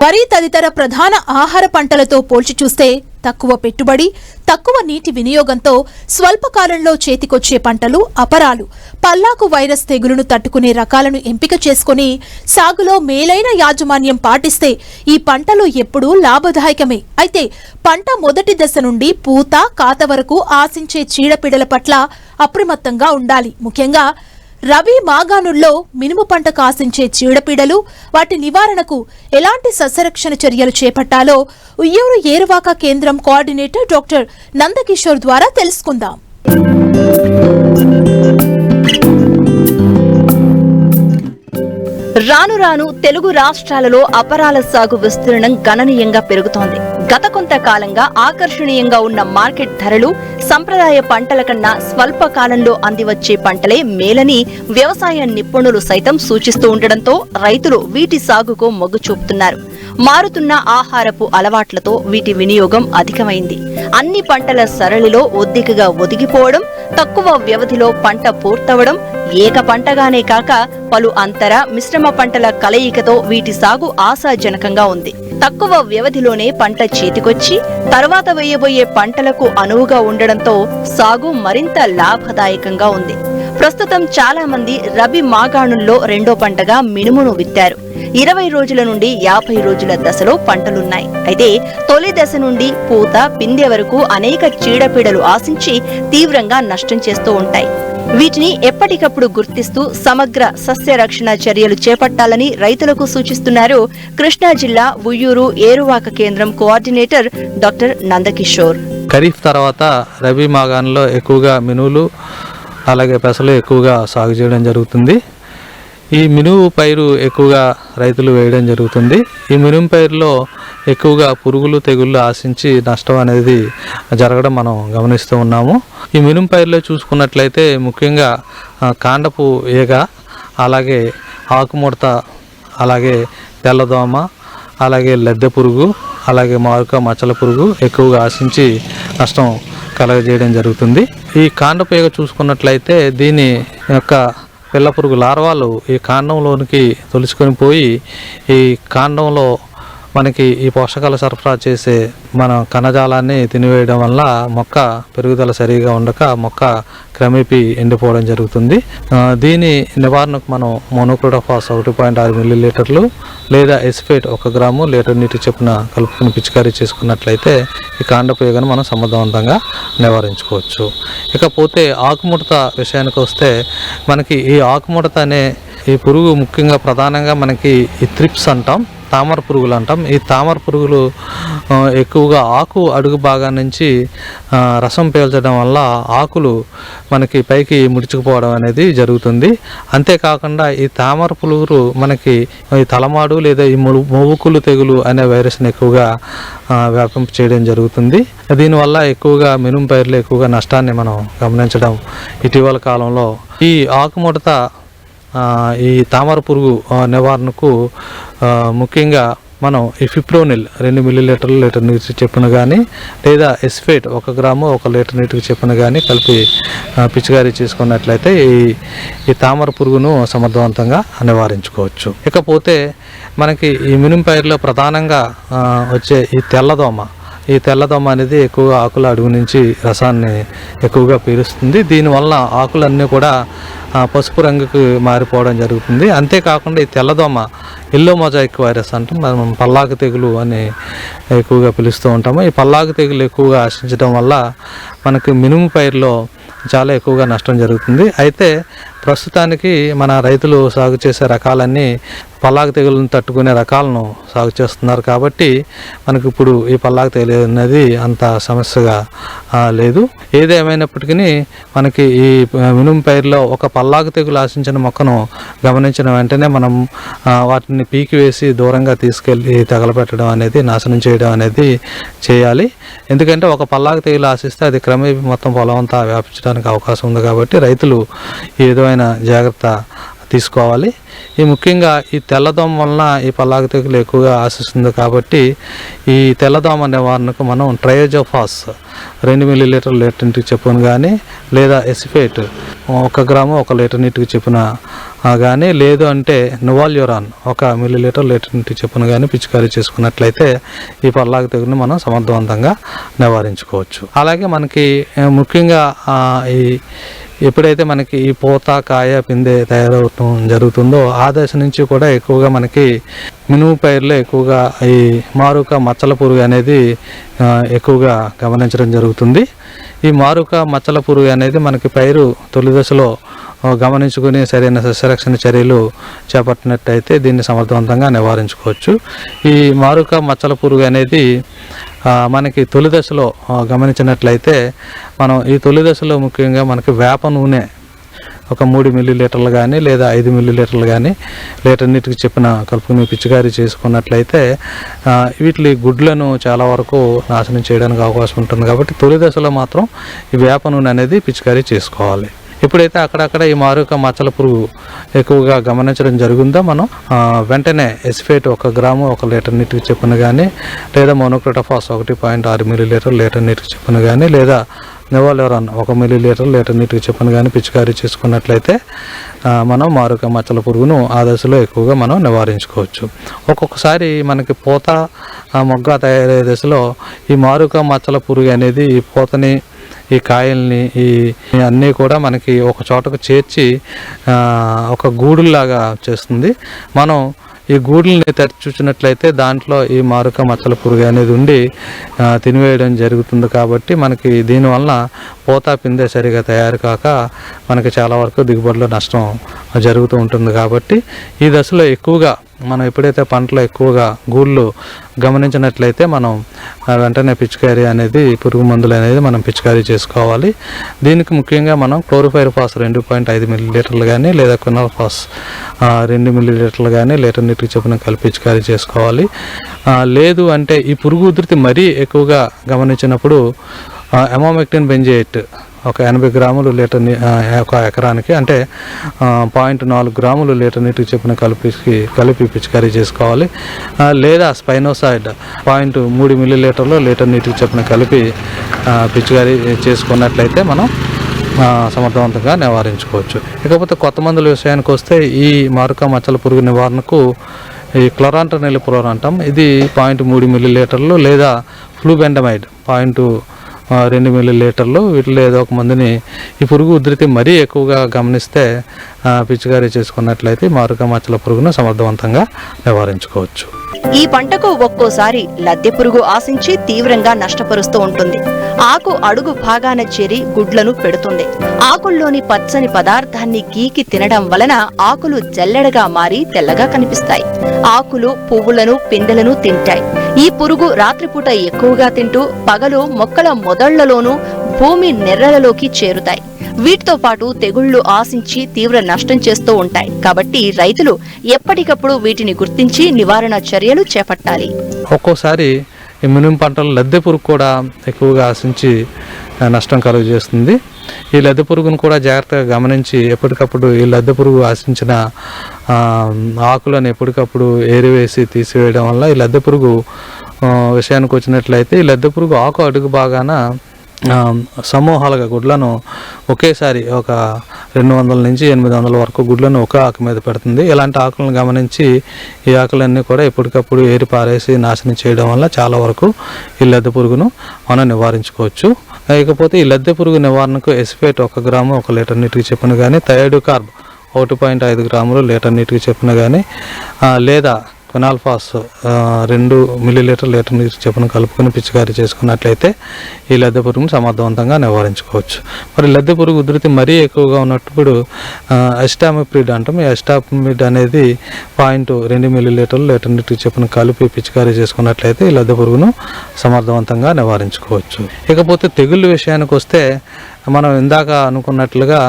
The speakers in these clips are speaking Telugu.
వరి తదితర ప్రధాన ఆహార పంటలతో పోల్చి చూస్తే తక్కువ పెట్టుబడి, తక్కువ నీటి వినియోగంతో స్వల్పకాలంలో చేతికొచ్చే పంటలు అపరాలు. పల్లాకు వైరస్ తెగులును తట్టుకునే రకాలను ఎంపిక చేసుకుని సాగులో మేలైన యాజమాన్యం పాటిస్తే ఈ పంటలు ఎప్పుడూ లాభదాయకమే. అయితే పంట మొదటి దశ నుండి పూత, కాత వరకు ఆశించే చీడపీడల పట్ల అప్రమత్తంగా ఉండాలి. ముఖ్యంగా రబీ మాగాణుల్లో మినుము పంటకు ఆశించే చీడపీడలు, వాటి నివారణకు ఎలాంటి సస్యరక్షణ చర్యలు చేపట్టాలో ఉయ్యూరు ఏరువాక కేంద్రం కోఆర్డినేటర్ డాక్టర్ నందకిషోర్ ద్వారా తెలుసుకుందాం. రాను రాను తెలుగు రాష్ట్రాలలో అపరాల సాగు విస్తీర్ణం గణనీయంగా పెరుగుతోంది. గత కొంతకాలంగా ఆకర్షణీయంగా ఉన్న మార్కెట్ ధరలు సంప్రదాయ పంటల కన్నా స్వల్ప కాలంలో అందివచ్చే పంటలే మేలని వ్యవసాయ నిపుణులు సైతం సూచిస్తూ ఉండడంతో రైతులు వీటి సాగుకు మొగ్గు చూపుతున్నారు. మారుతున్న ఆహారపు అలవాట్లతో వీటి వినియోగం అధికమైంది. అన్ని పంటల సరళిలో ఒద్దికగా ఒదిగిపోవడం, తక్కువ వ్యవధిలో పంట పూర్తవడం, ఏక పంటగానే కాక పలు అంతర మిశ్రమ పంటల కలయికతో వీటి సాగు ఆశాజనకంగా ఉంది. తక్కువ వ్యవధిలోనే పంట చేతికొచ్చి తర్వాత వేయబోయే పంటలకు అనువుగా ఉండడంతో సాగు మరింత లాభదాయకంగా ఉంది. ప్రస్తుతం చాలా మంది రబీ మాగాణుల్లో రెండో పంటగా మినుమును విత్తారు. 20 రోజుల నుండి 50 రోజుల దశలో పంటలున్నాయి. అయితే తొలి దశ నుండి పూత, పిందె వరకు అనేక చీడపీడలు ఆశించి తీవ్రంగా నష్టం చేస్తూ ఉంటాయి. వీటిని ఎప్పటికప్పుడు గుర్తిస్తూ సమగ్ర సస్య రక్షణ చర్యలు చేపట్టాలని రైతులకు సూచిస్తున్నారు కృష్ణా జిల్లా ఉయ్యూరు ఏరువాక కేంద్రం కోఆర్డినేటర్ డాక్టర్ నందకిషోర్. ఖరీఫ్ తర్వాత రబీ మాగాణంలో ఎక్కువగా మినువులు అలాగే పెసలు ఎక్కువగా సాగు చేయడం జరుగుతుంది. ఈ మినుము పైరు ఎక్కువగా రైతులు వేయడం జరుగుతుంది. ఈ మినుము పైరులో ఎక్కువగా పురుగులు, తెగుళ్ళు ఆశించి నష్టం అనేది జరగడం మనం గమనిస్తూ ఉన్నాము. ఈ మినుము పైరులో చూసుకున్నట్లయితే ముఖ్యంగా కాండపు ఈగ, అలాగే ఆకుముడత, అలాగే తెల్లదోమ, అలాగే లద్దె పురుగు, అలాగే మారుక మచ్చల పురుగు ఎక్కువగా ఆశించి నష్టం కలగజేయడం జరుగుతుంది. ఈ కాండపు ఈగ చూసుకున్నట్లయితే దీని యొక్క పిల్ల పురుగు లార్వాలు ఈ కాండంలోనికి తొలుచుకొని పోయి ఈ కాండంలో మనకి ఈ పోషకాలు సరఫరా చేసే మన కణజాలాన్ని తినివేయడం వల్ల మొక్క పెరుగుదల సరిగా ఉండక మొక్క క్రమేపీ ఎండిపోవడం జరుగుతుంది. దీని నివారణకు మనం మోనోక్రోటోఫాస్ 1.6 మిల్లీలీటర్లు లేదా ఎస్ఫేట్ 1 గ్రాము లీటర్ నీటి చొప్పున కలుపుకుని పిచికారీ చేసుకున్నట్లయితే ఈ కాండపు ఈగను మనం సమర్థవంతంగా నివారించుకోవచ్చు. ఇకపోతే ఆకుముడత విషయానికి వస్తే మనకి ఈ ఆకుముడత అనే ఈ పురుగు ముఖ్యంగా ప్రధానంగా మనకి ఈ త్రిప్స్ అంటాం, తామర పురుగులు అంటాం. ఈ తామర పురుగులు ఎక్కువగా ఆకు అడుగు భాగం నుంచి రసం పీల్చడం వల్ల ఆకులు మనకి పైకి ముడుచుకుపోవడం అనేది జరుగుతుంది. అంతేకాకుండా ఈ తామర పురుగులు మనకి ఈ తలమాడు లేదా ఈ మొవ్వుకులు తెగులు అనే వైరస్ని ఎక్కువగా వ్యాపింప చేయడం జరుగుతుంది. దీనివల్ల ఎక్కువగా మినుము పైర్లు ఎక్కువగా నష్టాన్ని మనం గమనించడం ఇటీవల కాలంలో. ఈ ఆకుముడత ఈ తామర పురుగు నివారణకు ముఖ్యంగా మనం ఈ ఫిప్రోనిల్ 2 మిల్లీలీటర్లు లీటర్ నీటికి చెప్పున కానీ లేదా ఎస్ఫేట్ 1 గ్రాము 1 లీటర్ నీటికి చెప్పున కానీ కలిపి పిచికారీ చేసుకున్నట్లయితే ఈ తామర పురుగును సమర్థవంతంగా నివారించుకోవచ్చు. ఇకపోతే మనకి ఈ మినుము పైరులో ప్రధానంగా వచ్చే ఈ తెల్లదోమ అనేది ఎక్కువగా ఆకుల అడుగు నుంచి రసాన్ని ఎక్కువగా పీలుస్తుంది. దీనివల్ల ఆకులన్నీ కూడా పసుపు రంగుకు మారిపోవడం జరుగుతుంది. అంతేకాకుండా ఈ తెల్లదోమ ఎల్లో మొజాయిక్ వైరస్ అంటాం, మనం పల్లాకు తెగులు అని ఎక్కువగా పిలుస్తూ ఉంటాము. ఈ పల్లాకు తెగులు ఎక్కువగా ఆశించడం వల్ల మనకి మినుము పైరులో చాలా ఎక్కువగా నష్టం జరుగుతుంది. అయితే ప్రస్తుతానికి మన రైతులు సాగు చేసే రకాలన్నీ పల్లాకు తెగులను తట్టుకునే రకాలను సాగు చేస్తున్నారు కాబట్టి మనకి ఇప్పుడు ఈ పల్లాకు తెగులు అనేది అంత సమస్యగా లేదు. ఏదేమైనప్పటికీ మనకి ఈ మినుము పైరులో ఒక పల్లాకు తెగులు ఆశించిన మొక్కను గమనించిన వెంటనే మనం వాటిని పీకివేసి దూరంగా తీసుకెళ్ళి తగలపెట్టడం అనేది, నాశనం చేయడం అనేది చేయాలి. ఎందుకంటే ఒక పల్లాకు తెగులు ఆశిస్తే అది క్రమేపీ మొత్తం పొలం అంతా వ్యాపించడానికి అవకాశం ఉంది. కాబట్టి రైతులు ఈ విధమైన జాగ్రత్త తీసుకోవాలి. ఈ ముఖ్యంగా ఈ తెల్లదోమ వలన ఈ పల్లాకు తెగులు ఎక్కువగా ఆశిస్తుంది కాబట్టి ఈ తెల్లదోమ నివారణకు మనం ట్రయోజోఫాస్ 2 మిల్లీలీటర్ లీటర్ నీటికి చొప్పున కానీ, లేదా ఎసిఫేట్ 1 గ్రాము 1 లీటర్ నీటికి చొప్పున కానీ, లేదు అంటే నువాల్యూరాన్ 1 మిల్లీలీటర్ లీటర్ నీటికి చొప్పున కానీ పిచికారీ చేసుకున్నట్లయితే ఈ పల్లాకు తెగులుని మనం సమర్థవంతంగా నివారించుకోవచ్చు. అలాగే మనకి ముఖ్యంగా ఎప్పుడైతే మనకి ఈ పూత, కాయ, పిందె తయారవటం జరుగుతుందో ఆ దశ నుంచి కూడా ఎక్కువగా మనకి మినుము పైరులో ఎక్కువగా ఈ మారుక మచ్చల పురుగు అనేది ఎక్కువగా గమనించడం జరుగుతుంది. ఈ మారుక మచ్చల పురుగు అనేది మనకి పైరు తొలి దశలో గమనించుకుని సరైన సస్యరక్షణ చర్యలు చేపట్టినట్టయితే దీన్ని సమర్థవంతంగా నివారించుకోవచ్చు. ఈ మారుక మచ్చల పురుగు అనేది మనకి తొలి దశలో గమనించినట్లయితే మనం ఈ తొలి దశలో ముఖ్యంగా మనకి వేప నూనె 3 మిల్లీలీటర్లు కానీ, లేదా 5 మిల్లీలీటర్లు కానీ లీటర్ నీటికి చెప్పిన కలుపుకుని పిచికారీ చేసుకున్నట్లయితే వీటి గుడ్లను చాలా వరకు నాశనం చేయడానికి అవకాశం ఉంటుంది. కాబట్టి తొలి దశలో మాత్రం ఈ వేప నూనె అనేది పిచికారీ చేసుకోవాలి. ఎప్పుడైతే అక్కడక్కడ ఈ మారుక మచ్చల పురుగు ఎక్కువగా గమనించడం జరుగుతుందో మనం వెంటనే ఎసిఫేట్ 1 గ్రాము 1 లీటర్ నీటికి చొప్పున కానీ, లేదా మోనోక్రోటోఫాస్ 1.6 మిల్లీలీటర్ లీటర్ నీటికి చొప్పున కానీ, లేదా నివాల్యూరాన్ 1 మిల్లీలీటర్ లీటర్ నీటికి చొప్పున కానీ పిచికారీ చేసుకున్నట్లయితే మనం మారుక మచ్చల పురుగును ఆ దశలో ఎక్కువగా మనం నివారించుకోవచ్చు. ఒక్కొక్కసారి మనకి పూత, మొగ్గ తయారయ్యే దశలో ఈ మారుక మచ్చల పురుగు అనేది ఈ పూతని, ఈ కాయల్ని, ఈ అన్నీ కూడా మనకి ఒక చోటకు చేర్చి ఒక గూడులాగా చేస్తుంది. మనం ఈ గూడుల్ని తెరిచి చూసినట్లయితే దాంట్లో ఈ మారుక మచ్చల పురుగు అనేది ఉండి తినివేయడం జరుగుతుంది. కాబట్టి మనకి దీనివలన పూత, పిందె సరిగా తయారు కాక మనకి చాలా వరకు దిగుబడిలో నష్టం జరుగుతూ ఉంటుంది. కాబట్టి ఈ దశలో ఎక్కువగా మనం ఎప్పుడైతే పంటలో ఎక్కువగా గూళ్ళు గమనించినట్లయితే మనం వెంటనే పిచికారీ అనేది, పురుగు మందులు అనేది మనం పిచికారీ చేసుకోవాలి. దీనికి ముఖ్యంగా మనం క్లోరోపైరిఫాస్ 2.5 మిల్లీలీటర్లు కానీ, లేదా క్వినాల్ఫాస్ 2 మిల్లీలీటర్లు కానీ లీటర్ నీటికి చొప్పున కలిపి పిచికారీ చేసుకోవాలి. లేదు అంటే ఈ పురుగు ఉధృతి మరీ ఎక్కువగా గమనించినప్పుడు ఎమామెక్టిన్ బెంజేట్ 80 గ్రాములు లీటర్ 1 ఎకరానికి, అంటే 0.4 గ్రాములు లీటర్ నీటికి చొప్పున కలిపి పిచికారీ చేసుకోవాలి. లేదా స్పైనోసైడ్ 0.3 మిల్లీలీటర్లు లీటర్ నీటికి చొప్పున కలిపి పిచికారీ చేసుకున్నట్లయితే మనం సమర్థవంతంగా నివారించుకోవచ్చు. ఇకపోతే కొత్త మందుల విషయానికి వస్తే ఈ మారుక మచ్చల పురుగు నివారణకు ఈ క్లోరాంట్రనిలిప్రోల్ అంటాం. ఇది 0.3 మిల్లీలీటర్లు, లేదా ఫ్లూబెండమైడ్ 0.2 మిల్లీలీటర్లు. వీటిలో ఏదో ఒక మందుని ఈ పురుగు ఉధృతి మరీ ఎక్కువగా గమనిస్తే పిచికారీ చేసుకున్నట్లయితే మారుక మచ్చల పురుగును సమర్థవంతంగా నివారించుకోవచ్చు. ఈ పంటకు ఒక్కోసారి లద్దె పురుగు ఆశించి తీవ్రంగా నష్టపరుస్తూ ఉంటుంది. ఆకు అడుగు భాగాన చేరి గుడ్లను పెడుతుంది. ఆకుల్లోని పచ్చని పదార్థాన్ని గీకి తినడం వలన ఆకులు జల్లెడగా మారి తెల్లగా కనిపిస్తాయి. ఆకులు, పువ్వులను, పిందెలను తింటాయి. ఈ పురుగు రాత్రిపూట ఎక్కువగా తింటూ పగలు మొక్కల మొదళ్లలోనూ, భూమి నెర్రలలోకి చేరుతాయి. వీటితో పాటు తెగుళ్లు ఆశించి తీవ్ర నష్టం చేస్తూ ఉంటాయి. కాబట్టి రైతులు ఎప్పటికప్పుడు వీటిని గుర్తించి నివారణ చర్యలు చేపట్టాలి. ఒక్కోసారి ఈ మినుము పంటలు లద్దె పురుగు కూడా ఎక్కువగా ఆశించి నష్టం కలుగజేస్తుంది. ఈ లద్దె పురుగును కూడా జాగ్రత్తగా గమనించి ఎప్పటికప్పుడు ఈ లద్దె పురుగు ఆశించిన ఆకులను ఎప్పటికప్పుడు ఏరివేసి తీసివేయడం వల్ల ఈ లద్దె పురుగు విషయానికి వచ్చినట్లయితే ఈ లద్దె పురుగు ఆకు అడుగు బాగాన సమూహాలుగా గుడ్లను ఒకేసారి ఒక 200 నుంచి 800 వరకు గుడ్లను ఒక ఆకు మీద పెడుతుంది. ఇలాంటి ఆకులను గమనించి ఈ ఆకులన్నీ కూడా ఎప్పటికప్పుడు ఏరి పారేసి నాశనం చేయడం వల్ల చాలా వరకు ఈ లద్దె పురుగును మనం నివారించుకోవచ్చు. ఇకపోతే ఈ లద్దె పురుగు నివారణకు ఎసిఫేట్ 1 గ్రాము 1 లీటర్ నీటికి చొప్పున కానీ, థయోడికార్బ్ 1.5 గ్రాములు లీటర్ నీటికి చొప్పున కానీ, లేదా క్వినాల్ఫాస్ 2 మిల్లీలీటర్ లీటర్ నీరు చొప్పున కలుపుకొని పిచికారీ చేసుకున్నట్లయితే ఈ లద్దె పురుగును సమర్థవంతంగా నివారించుకోవచ్చు. మరి లద్దె పురుగు ఉధృతి మరీ ఎక్కువగా ఉన్నప్పుడు అస్టామిప్రిడ్ అంటాం. ఈ అస్టామిప్రిడ్ అనేది 0.2 మిల్లీలీటర్లు లీటర్ నీటికి చొప్పున కలిపి పిచికారీ చేసుకున్నట్లయితే ఈ లద్దె పురుగును సమర్థవంతంగా నివారించుకోవచ్చు. ఇకపోతే తెగుళ్ళ విషయానికి వస్తే మనం ఇందాక అనుకున్నట్లుగా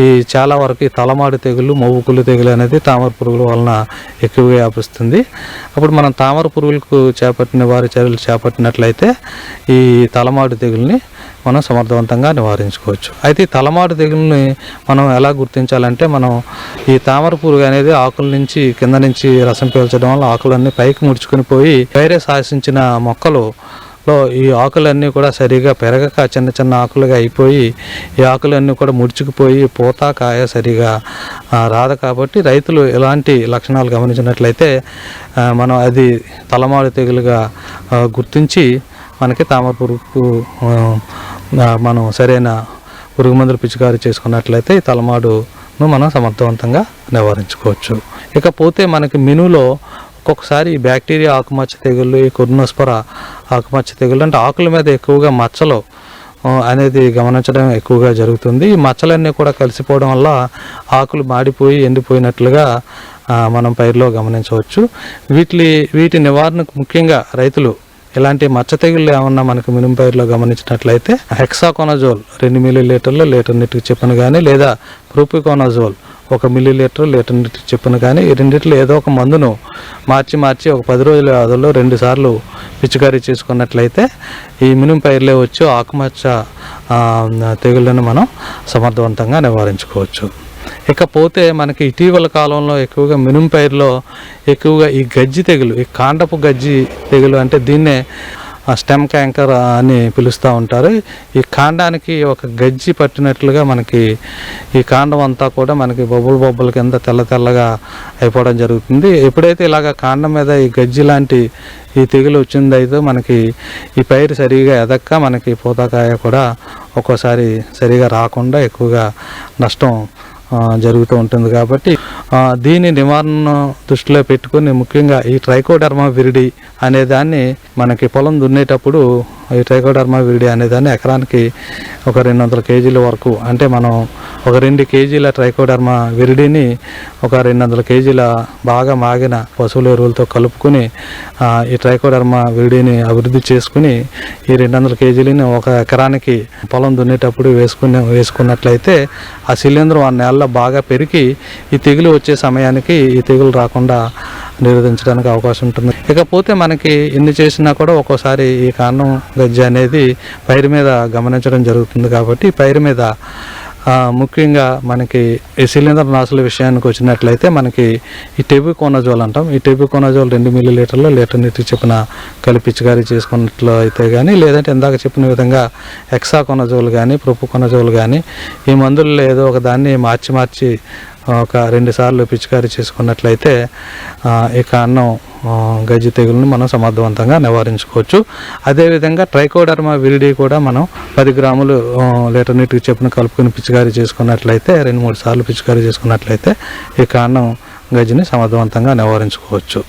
ఈ చాలా వరకు ఈ తలమాడి తెగులు, మొవ్వుకుళ్ళు తెగులు అనేది తామర పురుగుల వలన ఎక్కువగా వ్యాపిస్తుంది. అప్పుడు మనం తామర పురుగులకు నివారణ చర్యలు చేపట్టినట్లయితే ఈ తలమాడి తెగుల్ని మనం సమర్థవంతంగా నివారించుకోవచ్చు. అయితే ఈ తలమాడు తెగుల్ని మనం ఎలా గుర్తించాలంటే, మనం ఈ తామర పురుగు అనేది ఆకుల నుంచి కింద నుంచి రసం పీల్చడం వల్ల ఆకులన్నీ పైకి ముడుచుకుని పోయి వైరస్ ఆశించిన మొక్కలు ఈ ఆకులన్నీ కూడా సరిగా పెరగక చిన్న చిన్న ఆకులుగా అయిపోయి ఈ ఆకులన్నీ కూడా ముడుచుకుపోయి పూత కాయ సరిగా రాదు. కాబట్టి రైతులు ఇలాంటి లక్షణాలు గమనించినట్లయితే మనం అది తలమాడు తెగులుగా గుర్తించి మనకి తామర పురుగు మనం సరైన పురుగు మందులు పిచికారీ చేసుకున్నట్లయితే ఈ తలమాడును మనం సమర్థవంతంగా నివారించుకోవచ్చు. ఇకపోతే మనకి మినువులో ఒక్కొక్కసారి ఈ బ్యాక్టీరియా ఆకుమచ్చ తెగుళ్ళు, ఈ కొర్నోస్పొరా ఆకుమచ్చ తెగుళ్ళు అంటే ఆకుల మీద ఎక్కువగా మచ్చలు అనేది గమనించడం ఎక్కువగా జరుగుతుంది. ఈ మచ్చలన్నీ కూడా కలిసిపోవడం వల్ల ఆకులు మాడిపోయి ఎండిపోయినట్లుగా మనం పైరులో గమనించవచ్చు. వీటి నివారణకు ముఖ్యంగా రైతులు ఇలాంటి మచ్చ తెగుళ్ళు ఏమన్నా మనకు మినుము పైరులో గమనించినట్లయితే హెక్సాకోనజోల్ 2 మిల్లీలీటర్లు లీటర్ నీటికి చొప్పున కానీ, లేదా ప్రొపికోనజోల్ 1 మిల్లీలీటర్ లీటర్ నీటికి చొప్పున కానీ, ఈ రెండిట్లో ఏదో ఒక మందును మార్చి ఒక 10 రోజుల వ్యవధిలో 2 సార్లు పిచికారీ చేసుకున్నట్లయితే ఈ మినుము పైరులో వచ్చి ఆకుమచ్చ తెగుళ్ళను మనం సమర్థవంతంగా నివారించుకోవచ్చు. ఇకపోతే మనకి ఇటీవల కాలంలో ఎక్కువగా మినుము పైరులో ఎక్కువగా ఈ గజ్జి తెగులు, ఈ కాండపు గజ్జి తెగులు అంటే దీన్నే స్టెమ్ క్యాంకర్ అని పిలుస్తూ ఉంటారు. ఈ కాండానికి ఒక గజ్జి పట్టినట్లుగా మనకి ఈ కాండం అంతా కూడా మనకి బొబ్బల కింద తెల్లగా అయిపోవడం జరుగుతుంది. ఎప్పుడైతే ఇలాగ కాండం మీద ఈ గజ్జి లాంటి ఈ తెగులు వచ్చిందైతే మనకి ఈ పైరు సరిగా ఎదక్క మనకి పూతకాయ కూడా ఒక్కోసారి సరిగా రాకుండా ఎక్కువగా నష్టం జరుగుతూ ఉంటుంది. కాబట్టి దీని నివారణ దృష్టిలో పెట్టుకుని ముఖ్యంగా ఈ ట్రైకోడర్మా విరిడి అనే దాన్ని మనకి పొలం దున్నేటప్పుడు ఈ ట్రైకోడర్మా విరిడి అనేదాన్ని ఎకరానికి ఒక 200 కేజీల వరకు, అంటే మనం ఒక 2 కేజీల ట్రైకోడర్మా విరిడిని ఒక 200 కేజీల బాగా మాగిన పశువుల ఎరువులతో కలుపుకుని ఈ ట్రైకోడర్మా విరిడిని అభివృద్ధి చేసుకుని ఈ 200 కేజీలని ఒక ఎకరానికి పొలం దున్నేటప్పుడు వేసుకున్నట్లయితే ఆ శిలీంధ్రం ఆ నేలలో బాగా పెరిగి ఈ తెగులు వచ్చే సమయానికి ఈ తెగులు రాకుండా నిరోధించడానికి అవకాశం ఉంటుంది. ఇకపోతే మనకి ఎన్ని చేసినా కూడా ఒక్కోసారి ఈ కాండం గజ్జి అనేది పైరు మీద గమనించడం జరుగుతుంది. కాబట్టి పైరు మీద ముఖ్యంగా మనకి ఈ శిలీంధ్ర నాశుల విషయానికి వచ్చినట్లయితే మనకి ఈ టెబుకోనజోల్ అంటాం. ఈ టెబుకోనజోల్ 2 మిల్లీలీటర్లు లీటర్ నీటికి చొప్పున కలిపి పిచికారీ చేసుకున్నట్లు అయితే కానీ, లేదంటే ఇందాక చెప్పిన విధంగా హెక్సాకోనజోల్ కానీ ప్రొపికోనజోల్ కానీ ఈ మందుల్లో ఏదో ఒక దాన్ని మార్చి ఒక 2 సార్లు పిచికారీ చేసుకున్నట్లయితే ఈ కాండం గజ్జి తెగులను మనం సమర్థవంతంగా నివారించుకోవచ్చు. అదేవిధంగా ట్రైకోడర్మా విరిడి కూడా మనం 10 గ్రాములు లీటర్ నీటికి చొప్పున కలుపుకొని పిచికారీ చేసుకున్నట్లయితే 2-3 సార్లు పిచికారీ చేసుకున్నట్లయితే ఈ కాండం గజ్జిని సమర్థవంతంగా నివారించుకోవచ్చు.